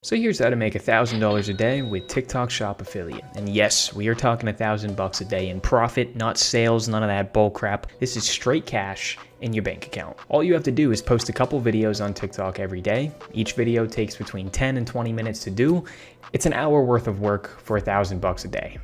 So here's how to make $1,000 a day with TikTok Shop affiliate. And yes, we are talking $1,000 a day in profit, not sales, none of that bull crap. This is straight cash in your bank account. All you have to do is post a couple videos on TikTok every day. Each video takes between 10 and 20 minutes to do. It's an hour worth of work for $1,000 a day.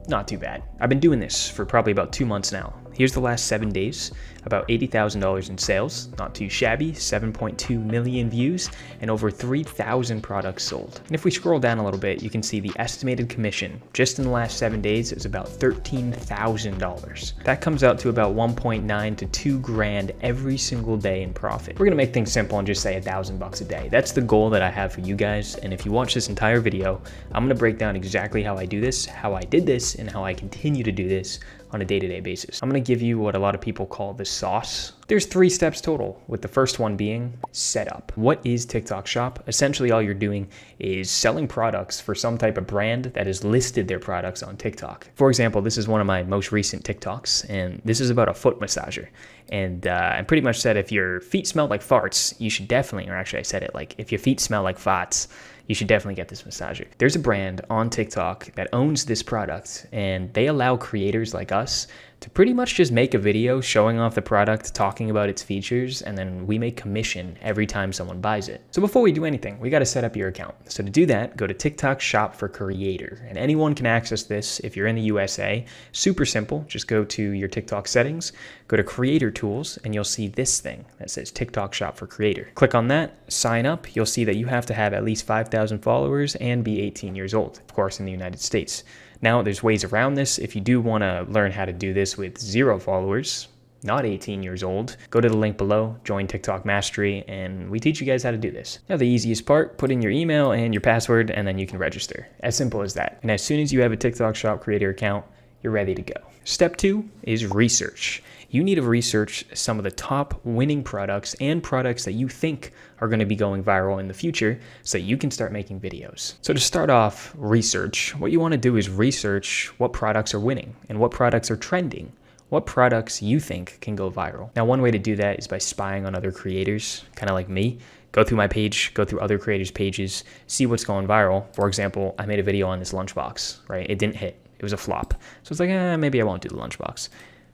Not too bad. I've been doing this for probably about 2 months now. Here's the last 7 days, about $80,000 in sales, not too shabby, 7.2 million views, and over 3,000 products sold. And if we scroll down a little bit, you can see the estimated commission just in the last 7 days is about $13,000. That comes out to about 1.9 to 2 grand every single day in profit. We're gonna make things simple and just say $1,000 a day. That's the goal that I have for you guys. And if you watch this entire video, I'm gonna break down exactly how I do this, how I did this, and how I continue to do this on a day-to-day basis. I'm gonna give you what a lot of people call the sauce. There's 3 steps total, with the first one being setup. What is TikTok Shop? Essentially, all you're doing is selling products for some type of brand that has listed their products on TikTok. For example, this is one of my most recent TikToks, and this is about a foot massager. And I pretty much said if your feet smell like farts, you should definitely, or actually I said it like, if your feet smell like farts, you should definitely get this massager. There's a brand on TikTok that owns this product, and they allow creators like us to pretty much just make a video showing off the product, talking about its features, and then we make commission every time someone buys it. So before we do anything, we gotta set up your account. So to do that, go to TikTok Shop for Creator, and anyone can access this if you're in the USA. Super simple, just go to your TikTok settings, go to Creator Tools, and you'll see this thing that says TikTok Shop for Creator. Click on that, sign up, you'll see that you have to have at least 5,000 followers and be 18 years old, of course in the United States. Now, there's ways around this. If you do want to learn how to do this with 0 followers, not 18 years old, go to the link below, join TikTok Mastery, and we teach you guys how to do this. Now, the easiest part, put in your email and your password, and then you can register. As simple as that. And as soon as you have a TikTok Shop Creator account, you're ready to go. Step 2 is research. You need to research some of the top winning products and products that you think are going to be going viral in the future so you can start making videos. So to start off research, what you want to do is research what products are winning and what products are trending, what products you think can go viral. Now, one way to do that is by spying on other creators, kind of like me. Go through my page, go through other creators' pages, see what's going viral. For example, I made a video on this lunchbox, right? It didn't hit. It was a flop. So it's like, maybe I won't do the lunchbox.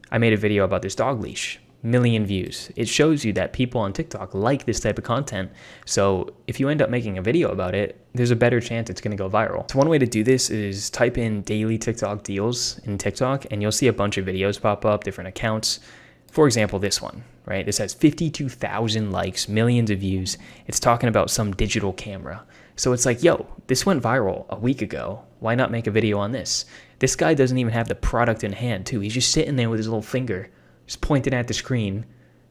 I made a video about this dog leash, million views. It shows you that people on TikTok like this type of content. So if you end up making a video about it, there's a better chance it's gonna go viral. So one way to do this is type in daily TikTok deals in TikTok, and you'll see a bunch of videos pop up, different accounts. For example, this one, right? This has 52,000 likes, millions of views. It's talking about some digital camera. So it's like, yo, this went viral a week ago. Why not make a video on this? This guy doesn't even have the product in hand, too. He's just sitting there with his little finger, just pointing at the screen.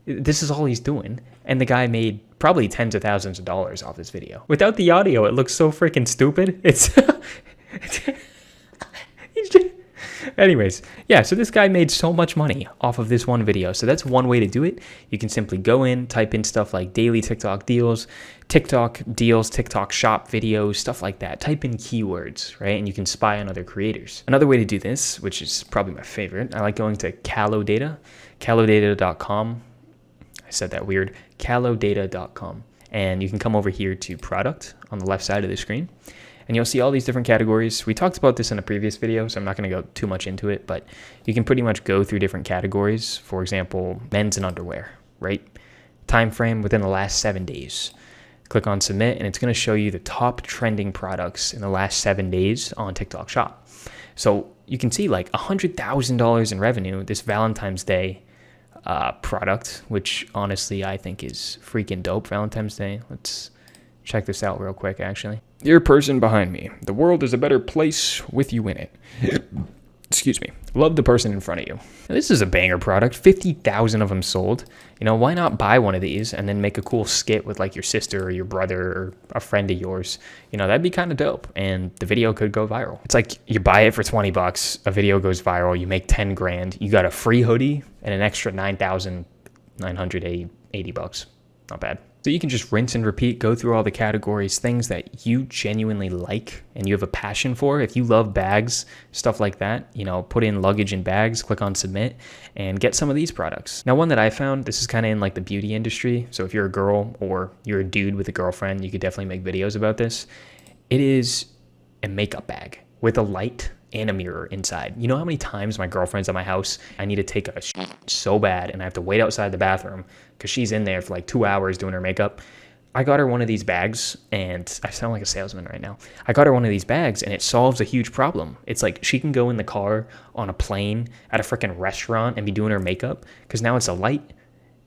This is all he's doing. And the guy made probably tens of thousands of dollars off this video. Without the audio, it looks so freaking stupid. Anyways, yeah, so this guy made so much money off of this one video. So that's one way to do it. You can simply go in, type in stuff like daily TikTok deals, TikTok shop videos, stuff like that. Type in keywords, right? And you can spy on other creators. Another way to do this, which is probably my favorite, I like going to calodata.com. I said that weird, calodata.com. And you can come over here to product on the left side of the screen. And you'll see all these different categories. We talked about this in a previous video, so I'm not going to go too much into it, but you can pretty much go through different categories. For example, men's and underwear, right? Time frame within the last 7 days. Click on submit, and it's going to show you the top trending products in the last 7 days on TikTok Shop. So you can see like $100,000 in revenue, this Valentine's Day product, which honestly I think is freaking dope. Valentine's Day. Let's check this out real quick, actually. Dear person behind me, the world is a better place with you in it. Excuse me. Love the person in front of you. Now, this is a banger product. 50,000 of them sold. You know, why not buy one of these and then make a cool skit with like your sister or your brother or a friend of yours? You know, that'd be kind of dope. And the video could go viral. It's like you buy it for 20 bucks, a video goes viral, you make 10 grand, you got a free hoodie and an extra 9,980 bucks. Not bad. So you can just rinse and repeat, go through all the categories, things that you genuinely like and you have a passion for. If you love bags, stuff like that, put in luggage and bags, click on submit, and get some of these products. Now, one that I found, this is kind of in like the beauty industry. So if you're a girl or you're a dude with a girlfriend, you could definitely make videos about this. It is a makeup bag with a light and a mirror inside. You know how many times my girlfriend's at my house, I need to take a shit so bad and I have to wait outside the bathroom because she's in there for like 2 hours doing her makeup. I got her one of these bags, and I sound like a salesman right now. I got her one of these bags and it solves a huge problem. It's like she can go in the car, on a plane, at a freaking restaurant and be doing her makeup because now it's a light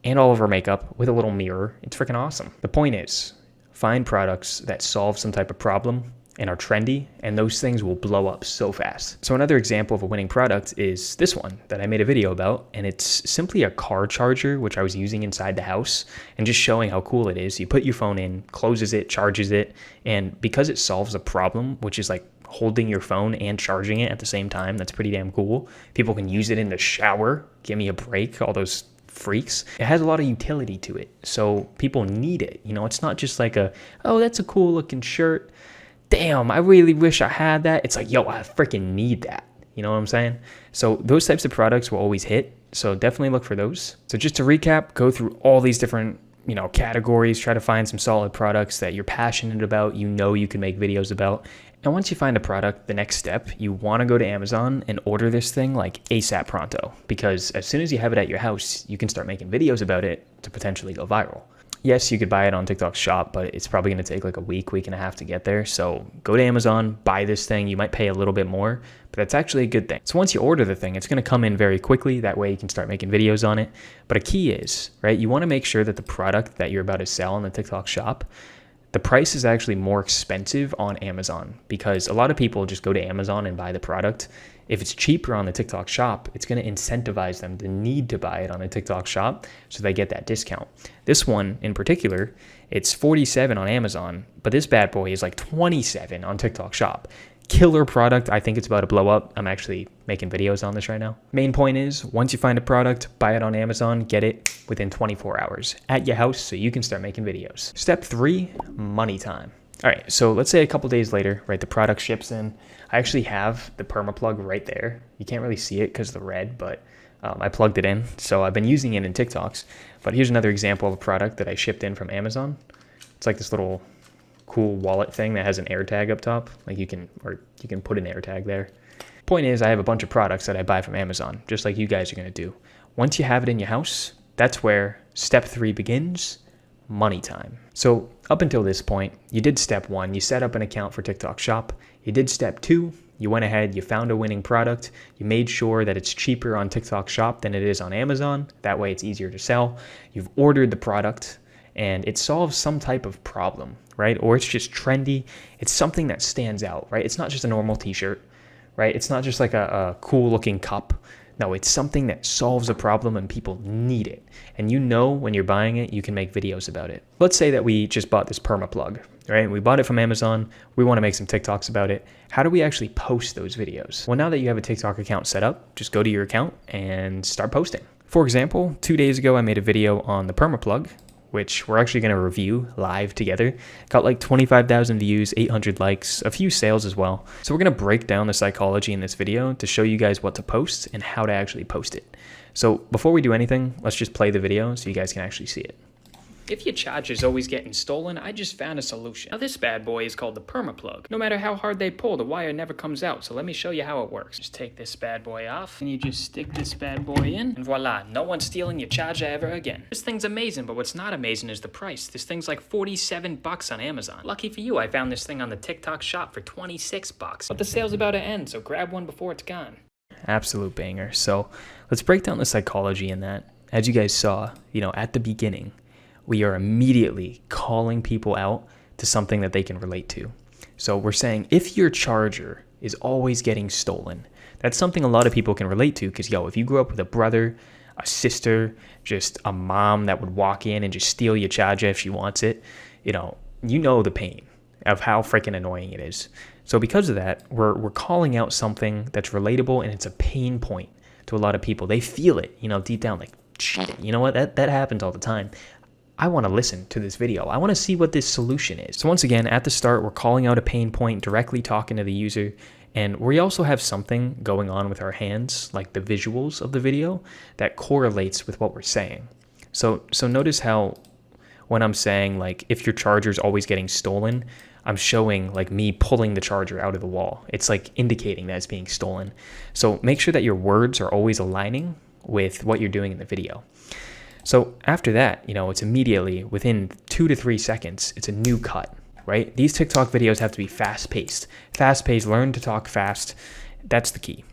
and all of her makeup with a little mirror. It's freaking awesome. The point is, find products that solve some type of problem and are trendy, and those things will blow up so fast. So another example of a winning product is this one that I made a video about, and it's simply a car charger, which I was using inside the house, and just showing how cool it is. You put your phone in, closes it, charges it, and because it solves a problem, which is like holding your phone and charging it at the same time, that's pretty damn cool. People can use it in the shower, give me a break, all those freaks. It has a lot of utility to it, so people need it. It's not just like oh, that's a cool looking shirt. Damn, I really wish I had that. It's like, yo, I freaking need that. You know what I'm saying? So those types of products will always hit. So definitely look for those. So just to recap, go through all these different, categories, try to find some solid products that you're passionate about, you can make videos about. And once you find a product, the next step, you want to go to Amazon and order this thing like ASAP pronto, because as soon as you have it at your house, you can start making videos about it to potentially go viral. Yes, you could buy it on TikTok Shop, but it's probably going to take like a week and a half to get there. So go to Amazon, buy this thing. You might pay a little bit more, but that's actually a good thing. So once you order the thing, it's going to come in very quickly. That way you can start making videos on it. But a key is, right, you want to make sure that the product that you're about to sell on the TikTok Shop, the price is actually more expensive on Amazon, because a lot of people just go to Amazon and buy the product. If it's cheaper on the TikTok Shop, it's going to incentivize them to need to buy it on a TikTok Shop so they get that discount. This one in particular, it's $47 on Amazon, but this bad boy is like $27 on TikTok Shop. Killer product. I think it's about to blow up. I'm actually making videos on this right now. Main point is, once you find a product, buy it on Amazon, get it within 24 hours at your house so you can start making videos. Step 3, money time. All right, so let's say a couple days later, right, the product ships in. I actually have the perma plug right there. You can't really see it because of the red, but I plugged it in. So I've been using it in TikToks. But here's another example of a product that I shipped in from Amazon. It's like this little cool wallet thing that has an air tag up top. Like you can put an air tag there. Point is, I have a bunch of products that I buy from Amazon, just like you guys are gonna do. Once you have it in your house, that's where step 3 begins. Money time. So up until this point, you did step 1, you set up an account for TikTok Shop. You did step 2, you went ahead, you found a winning product, you made sure that it's cheaper on TikTok Shop than it is on Amazon. That way it's easier to sell. You've ordered the product and it solves some type of problem, right? Or it's just trendy. It's something that stands out, right? It's not just a normal t-shirt, right? It's not just like a cool looking cup. No, it's something that solves a problem and people need it. And when you're buying it, you can make videos about it. Let's say that we just bought this perma plug, right? We bought it from Amazon. We want to make some TikToks about it. How do we actually post those videos? Well, now that you have a TikTok account set up, just go to your account and start posting. For example, 2 days ago, I made a video on the perma plug, which we're actually going to review live together. Got like 25,000 views, 800 likes, a few sales as well. So we're going to break down the psychology in this video to show you guys what to post and how to actually post it. So before we do anything, let's just play the video so you guys can actually see it. If your charger's always getting stolen, I just found a solution. Now this bad boy is called the permaplug. No matter how hard they pull, the wire never comes out, so let me show you how it works. Just take this bad boy off, and you just stick this bad boy in, and voila, no one's stealing your charger ever again. This thing's amazing, but what's not amazing is the price. This thing's like 47 bucks on Amazon. Lucky for you, I found this thing on the TikTok Shop for 26 bucks. But the sale's about to end, so grab one before it's gone. Absolute banger. So let's break down the psychology in that. As you guys saw, at the beginning, we are immediately calling people out to something that they can relate to. So we're saying if your charger is always getting stolen, that's something a lot of people can relate to because, if you grew up with a brother, a sister, just a mom that would walk in and just steal your charger if she wants it, you know the pain of how freaking annoying it is. So because of that, we're calling out something that's relatable and it's a pain point to a lot of people. They feel it, deep down, like, shit, you know what? That happens all the time. I want to listen to this video. I want to see what this solution is. So once again, at the start, we're calling out a pain point, directly talking to the user. And we also have something going on with our hands, like the visuals of the video, that correlates with what we're saying. So notice how when I'm saying, like, if your charger's always getting stolen, I'm showing like me pulling the charger out of the wall. It's like indicating that it's being stolen. So make sure that your words are always aligning with what you're doing in the video. So after that, it's immediately within 2 to 3 seconds, it's a new cut, right? These TikTok videos have to be fast-paced. Fast-paced, learn to talk fast. That's the key.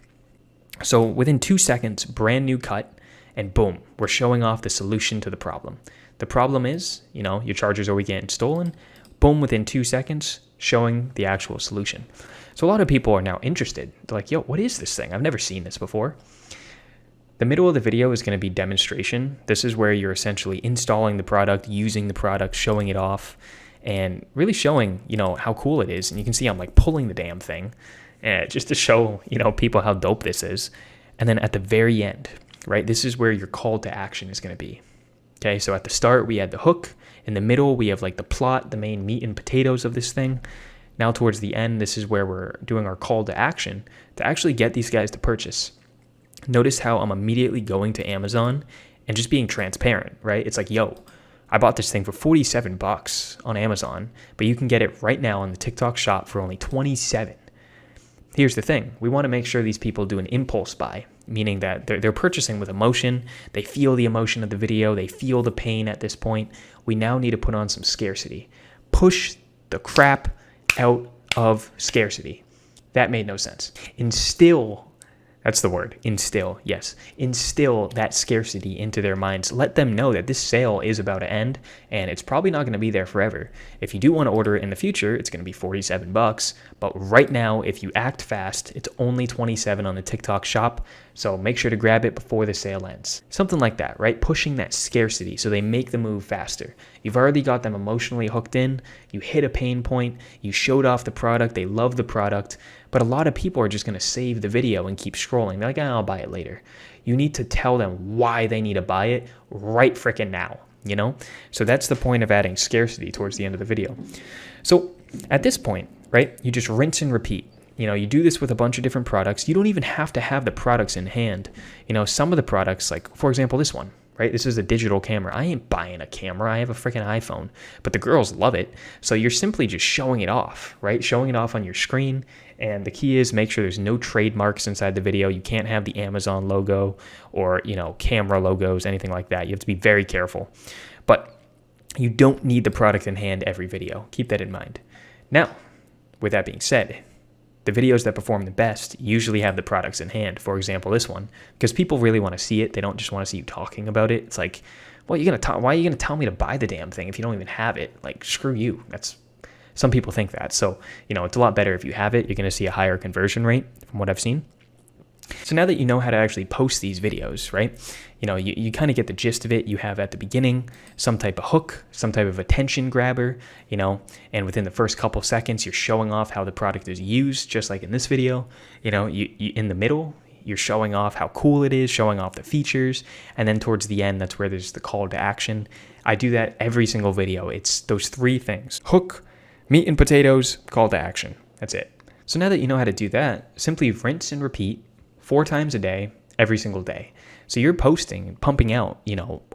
So within 2 seconds, brand new cut, and boom, we're showing off the solution to the problem. The problem is, your charger's always getting stolen. Boom, within 2 seconds, showing the actual solution. So a lot of people are now interested. They're like, yo, what is this thing? I've never seen this before. The middle of the video is going to be demonstration. This is where you're essentially installing the product, using the product, showing it off, and really showing, how cool it is. And you can see I'm like pulling the damn thing just to show, people how dope this is. And then at the very end, right, this is where your call to action is going to be. Okay, so at the start, we had the hook. In the middle, we have like the plot, the main meat and potatoes of this thing. Now towards the end, this is where we're doing our call to action to actually get these guys to purchase. Notice how I'm immediately going to Amazon and just being transparent, right? It's like, yo, I bought this thing for $47 on Amazon, but you can get it right now on the TikTok shop for only $27. Here's the thing. We want to make sure these people do an impulse buy, meaning that they're purchasing with emotion. They feel the emotion of the video. They feel the pain at this point. We now need to put on some scarcity. Push the crap out of scarcity. That made no sense. That's the word, instill, yes. Instill that scarcity into their minds. Let them know that this sale is about to end and it's probably not going to be there forever. If you do want to order it in the future, it's going to be $47. But right now, if you act fast, it's only $27 on the TikTok shop. So make sure to grab it before the sale ends. Something like that, right? Pushing that scarcity so they make the move faster. You've already got them emotionally hooked in. You hit a pain point. You showed off the product. They love the product. But a lot of people are just going to save the video and keep scrolling. They're like, I'll buy it later. You need to tell them why they need to buy it right frickin' now, So that's the point of adding scarcity towards the end of the video. So at this point, right, you just rinse and repeat. You do this with a bunch of different products. You don't even have to have the products in hand. Some of the products, like, for example, this one, right? This is a digital camera. I ain't buying a camera. I have a freaking iPhone, but the girls love it. So you're simply just showing it off, right? Showing it off on your screen. And the key is make sure there's no trademarks inside the video. You can't have the Amazon logo or, camera logos, anything like that. You have to be very careful. But you don't need the product in hand every video. Keep that in mind. Now, with that being said, the videos that perform the best usually have the products in hand. For example, this one, because people really want to see it. They don't just want to see you talking about it. It's like, well, why are you gonna tell me to buy the damn thing if you don't even have it? Like, screw you. Some people think that. So, it's a lot better if you have it. You're going to see a higher conversion rate from what I've seen. So now that you know how to actually post these videos, right? You kind of get the gist of it. You have at the beginning some type of hook, some type of attention grabber, and within the first couple seconds, you're showing off how the product is used, just like in this video. You in the middle, you're showing off how cool it is, showing off the features, and then towards the end, that's where there's the call to action. I do that every single video. It's those 3 things: hook, meat and potatoes, call to action. That's it. So now that you know how to do that, simply rinse and repeat 4 times a day, every single day. So you're posting, pumping out,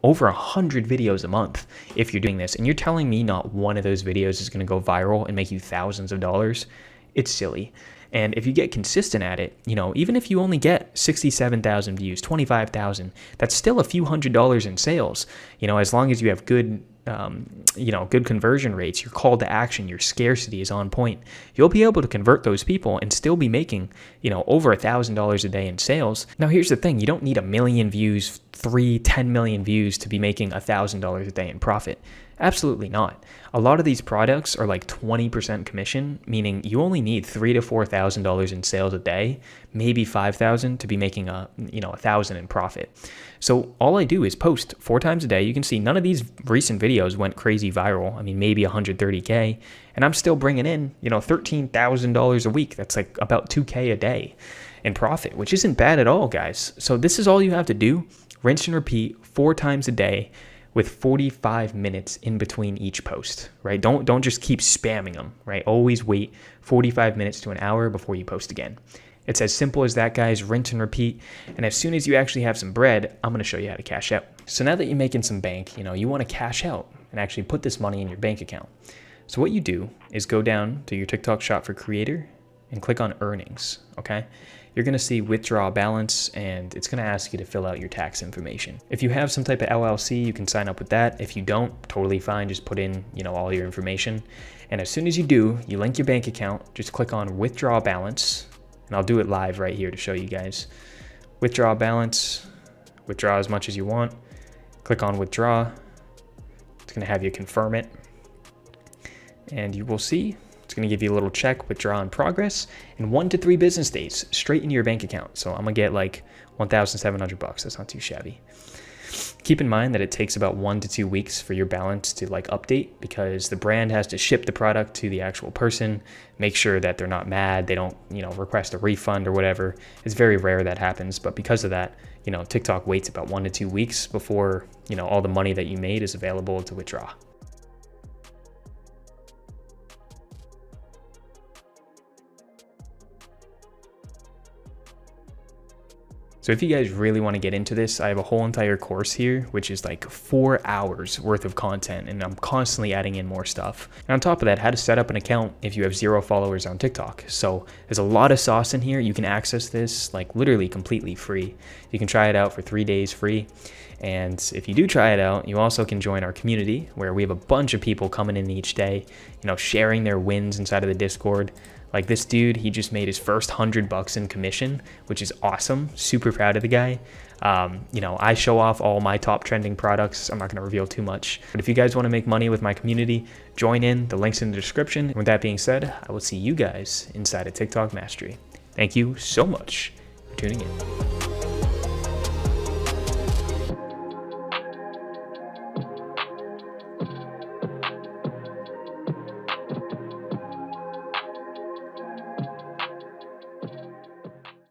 over 100 videos a month if you're doing this. And you're telling me not one of those videos is going to go viral and make you thousands of dollars. It's silly. And if you get consistent at it, even if you only get 67,000 views, 25,000, that's still a few $100s in sales. As long as you have good good conversion rates, your call to action, your scarcity is on point, you'll be able to convert those people and still be making, over $1,000 a day in sales. Now, here's the thing. You don't need 1 million views, 10 million views to be making $1,000 a day in profit. Absolutely not. A lot of these products are like 20% commission, meaning you only need $3,000 to $4,000 in sales a day, maybe $5,000 to be making $1,000 in profit. So all I do is post 4 times a day. You can see none of these recent videos went crazy viral. I mean, maybe 130K, and I'm still bringing in, $13,000 a week. That's like about $2K a day in profit, which isn't bad at all, guys. So this is all you have to do. Rinse and repeat 4 times a day. with 45 minutes in between each post, right? Don't just keep spamming them, right? Always wait 45 minutes to an hour before you post again. It's as simple as that, guys. Rinse and repeat. And as soon as you actually have some bread, I'm going to show you how to cash out. So now that you're making some bank, you want to cash out and actually put this money in your bank account. So what you do is go down to your TikTok shop for creator and click on earnings, okay? You're gonna see withdraw balance, and it's gonna ask you to fill out your tax information. If you have some type of LLC, you can sign up with that. If you don't, totally fine, just put in all your information. And as soon as you do, you link your bank account, just click on withdraw balance, and I'll do it live right here to show you guys. Withdraw balance, withdraw as much as you want, click on withdraw. It's gonna have you confirm it, and you will see it's going to give you a little check, withdraw in progress, in 1 to 3 business days, straight into your bank account. So I'm going to get like $1,700. That's not too shabby. Keep in mind that it takes about 1 to 2 weeks for your balance to update, because the brand has to ship the product to the actual person, make sure that they're not mad, they don't, request a refund or whatever. It's very rare that happens, but because of that, TikTok waits about 1 to 2 weeks before, all the money that you made is available to withdraw. So if you guys really want to get into this, I have a whole entire course here, which is like 4 hours worth of content, and I'm constantly adding in more stuff. And on top of that, how to set up an account if you have 0 followers on TikTok. So there's a lot of sauce in here. You can access this like literally completely free. You can try it out for 3 days free. And if you do try it out, you also can join our community, where we have a bunch of people coming in each day, sharing their wins inside of the Discord. Like this dude, he just made his first $100 in commission, which is awesome. Super proud of the guy. I show off all my top trending products. I'm not going to reveal too much. But if you guys want to make money with my community, join in. The link's in the description. And with that being said, I will see you guys inside of TikTok Mastery. Thank you so much for tuning in.